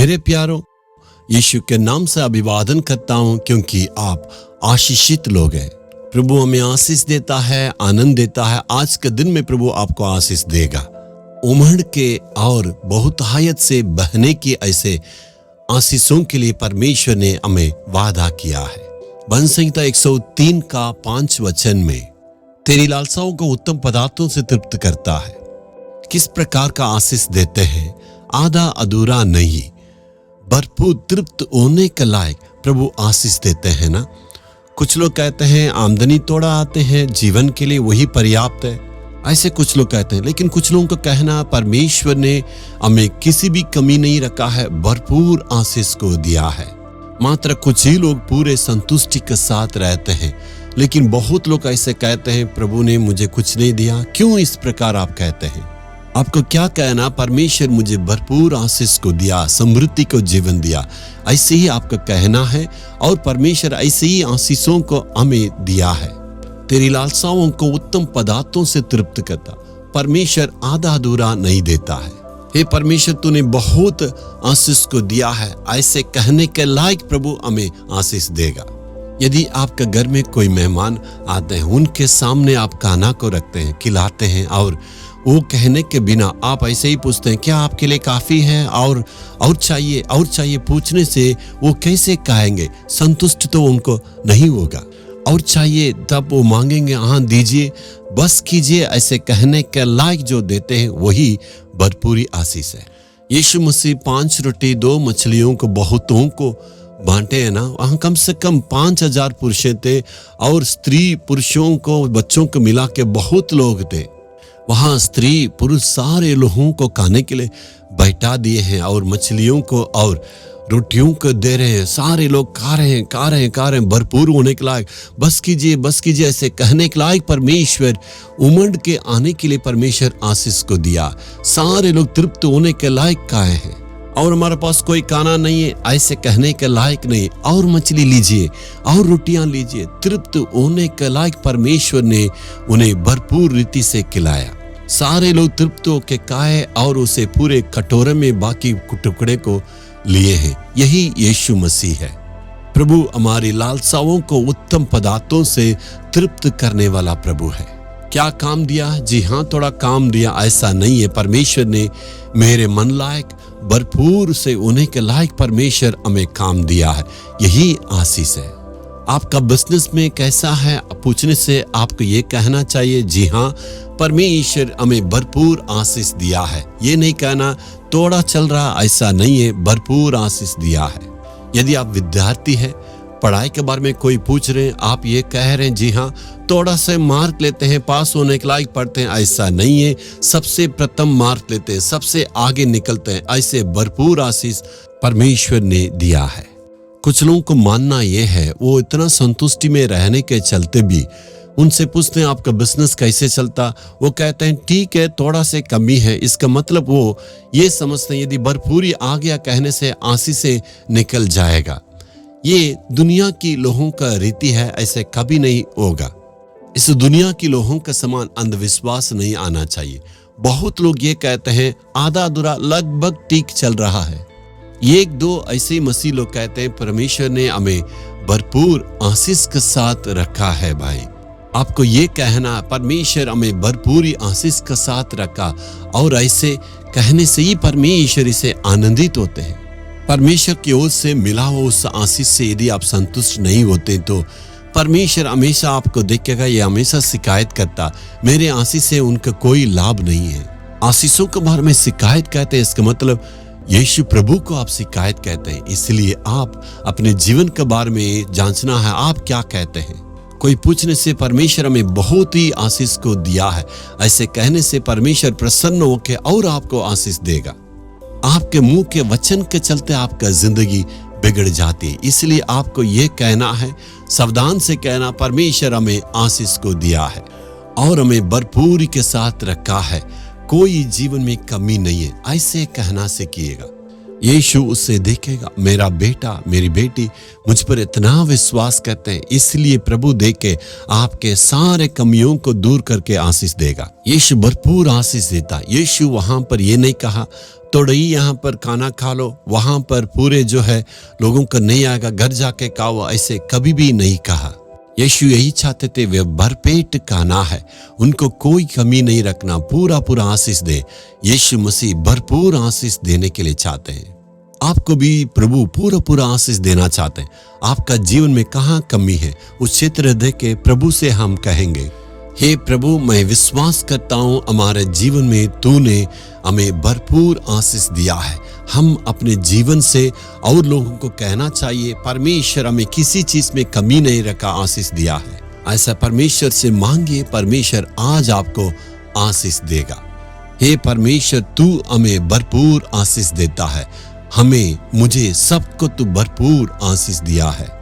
मेरे प्यारों, यीशु के नाम से अभिवादन करता हूं, क्योंकि आप आशीषित लोग हैं। प्रभु हमें आशीष देता है, आनंद देता है। आज के दिन में प्रभु आपको आशीष देगा। उमड़ के और बहुतायत से बहने की ऐसे आशीषों के लिए परमेश्वर ने हमें वादा किया है। भजन संहिता 103 का 5 वचन में तेरी लालसाओं को उत्तम पदार्थों से तृप्त करता है। किस प्रकार का आशीष देते हैं? आधा अधूरा नहीं, भरपूर तृप्त होने के लायक प्रभु आशीष देते हैं ना। कुछ लोग कहते हैं आमदनी थोड़ा आते हैं, जीवन के लिए वही पर्याप्त है, ऐसे कुछ लोग कहते हैं। लेकिन कुछ लोगों का कहना परमेश्वर ने हमें किसी भी कमी नहीं रखा है, भरपूर आशीष को दिया है। मात्र कुछ ही लोग पूरे संतुष्टि के साथ रहते हैं, लेकिन बहुत लोग ऐसे कहते हैं प्रभु ने मुझे कुछ नहीं दिया। क्यों इस प्रकार आप कहते हैं? आपको क्या कहना? परमेश्वर मुझे भरपूर आशीष को दिया, समृद्धि को जीवन दिया, ऐसे ही आपका कहना है। और परमेश्वर ऐसे ही आशीषों को हमें दिया है। तेरी लालसाओं को उत्तम पदार्थों से तृप्त करता। परमेश्वर आधा अधूरा नहीं देता है। हे परमेश्वर, तूने बहुत आशीष को दिया है, ऐसे कहने के लायक प्रभु हमें आशीष देगा। यदि आपके घर में कोई मेहमान आते हैं, उनके सामने आप खाना को रखते हैं, खिलाते हैं, और वो कहने के बिना आप ऐसे ही पूछते हैं क्या आपके लिए काफी है, और चाहिए पूछने से वो कैसे कहेंगे? संतुष्ट तो उनको नहीं होगा। और चाहिए तब वो मांगेंगे हाँ दीजिए, बस कीजिए। ऐसे कहने के लायक जो देते हैं वही भरपूरी आशीष है। यीशु मसीह 5 रोटी 2 मछलियों को बहुतों को बांटे है ना। वहां कम से कम 5000 पुरुष थे, और स्त्री पुरुषों को, बच्चों को मिला के बहुत लोग थे। वहां स्त्री पुरुष सारे लोगों को खाने के लिए बैठा दिए हैं, और मछलियों को और रोटियों को दे रहे हैं। सारे लोग खा रहे हैं, भरपूर होने के लायक। बस कीजिए ऐसे कहने के लायक परमेश्वर उमड़ के आने के लिए परमेश्वर आशीष को दिया। सारे लोग तृप्त होने के लायक खाए हैं। और हमारे पास कोई खाना नहीं है, ऐसे कहने के लायक नहीं, और मछली लीजिए और रोटियां लीजिए। तृप्त होने के लायक परमेश्वर ने उन्हें भरपूर रीति से खिलाया। सारे लोग तृप्त होके खाए और उसे पूरे कटोरे में बाकी टुकड़े को लिए हैं। यही यीशु मसीह है। प्रभु हमारी लालसाओं को उत्तम पदार्थों से तृप्त करने वाला प्रभु है। क्या काम दिया? जी हाँ, थोड़ा काम दिया, ऐसा नहीं है। परमेश्वर ने मेरे मन लायक भरपूर से होने के लायक परमेश्वर हमें काम दिया है। यही आशीष है। आपका बिजनेस में कैसा है पूछने से आपको ये कहना चाहिए जी हाँ, परमेश्वर हमें भरपूर आशीष दिया है। ये नहीं कहना थोड़ा चल रहा, ऐसा नहीं है, भरपूर आशीष दिया है। यदि आप विद्यार्थी हैं, पढ़ाई के बारे में कोई पूछ रहे हैं, आप ये कह रहे हैं जी हाँ, थोड़ा से मार्क लेते हैं, पास होने के लायक पढ़ते हैं, ऐसा नहीं है। सबसे प्रथम मार्क लेते हैं, सबसे आगे निकलते हैं, ऐसे भरपूर आशीष परमेश्वर ने दिया है। कुछ लोगों को मानना यह है, वो इतना संतुष्टि में रहने के चलते भी उनसे पूछते हैं आपका बिजनेस कैसे चलता, वो कहते हैं ठीक है, थोड़ा से कमी है। इसका मतलब वो ये समझते हैं यदि भरपूरी आ गया कहने से आशीष से निकल जाएगा। ये दुनिया की लोगों का रीति है, ऐसे कभी नहीं होगा। इस दुनिया की लोगों का समान अंधविश्वास नहीं आना चाहिए। बहुत लोग ये कहते हैं आधा अधूरा, लगभग ठीक चल रहा है। 1-2 ऐसे मसीह लोग कहते हैं परमेश्वर ने हमें भरपूर आशीष के साथ रखा है। भाई, आपको ये कहना परमेश्वर हमें भरपूरी आशीष के साथ रखा, और ऐसे कहने से ही परमेश्वर इसे आनंदित होते हैं। परमेश्वर की ओर से मिला हुआ उस आशीष से यदि आप संतुष्ट नहीं होते तो परमेश्वर हमेशा आपको देखेगा, ये हमेशा शिकायत करता, मेरे आशीष से उनका कोई लाभ नहीं है। आशीषों के बारे में शिकायत कहते हैं, इसका मतलब यीशु प्रभु को आप शिकायत कहते हैं। इसलिए आप अपने जीवन के बारे में जांचना है, आप क्या कहते हैं। कोई पूछने से परमेश्वर हमें बहुत ही आशीष को दिया है, ऐसे कहने से परमेश्वर प्रसन्न होकर और आपको आशीष देगा। आपके मुंह के वचन के चलते आपका जिंदगी बिगड़ जाती है। इसलिए आपको ये कहना है, सावधान से कहना, परमेश्वर हमें आशीष को दिया है और हमें भरपूरी के साथ रखा है, कोई जीवन में कमी नहीं है, ऐसे कहना सीखिएगा। यीशु उससे देखेगा, मेरा बेटा मेरी बेटी मुझ पर इतना विश्वास करते हैं, इसलिए प्रभु देख के आपके सारे कमियों को दूर करके आशीष देगा। यीशु भरपूर आशीष देता। यीशु वहां पर ये नहीं कहा थोड़ा ही यहाँ पर खाना खा लो, वहां पर पूरे जो है लोगों का नहीं आएगा, घर जाके खाओ, ऐसे कभी भी नहीं कहा। यीशु यही चाहते थे, वे भरपेट खाना है, उनको कोई कमी नहीं रखना, पूरा पूरा आशीष दे। यीशु मसीह भरपूर आशीष देने के लिए चाहते हैं। आपको भी प्रभु पूरा पूरा आशीष देना चाहते हैं। आपका जीवन में कहाँ कमी है, उस क्षेत्र देख के प्रभु से हम कहेंगे, हे प्रभु मैं विश्वास करता हूँ हमारे जीवन में तूने हमें भरपूर आशीष दिया है। हम अपने जीवन से और लोगों को कहना चाहिए, परमेश्वर हमें किसी चीज में कमी नहीं रखा, आशीष दिया है। ऐसा परमेश्वर से मांगिए, परमेश्वर आज आपको आशीष देगा। हे परमेश्वर तू हमें भरपूर आशीष देता है, हमें मुझे सबको तू भरपूर आशीष दिया है।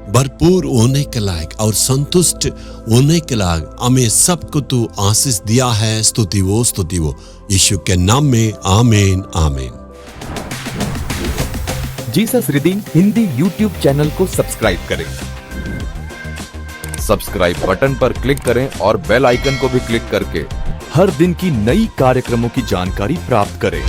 भरपूर होने के लायक और संतुष्ट होने के लायक हमें सबको तू आशीष दिया है। स्तुति वो यीशु के नाम में आमीन आमीन। Jesus redeem Hindi YouTube channel को सब्सक्राइब करें। सब्सक्राइब बटन पर क्लिक करें और बेल आइकन को भी क्लिक करके हर दिन की नई कार्यक्रमों की जानकारी प्राप्त करें।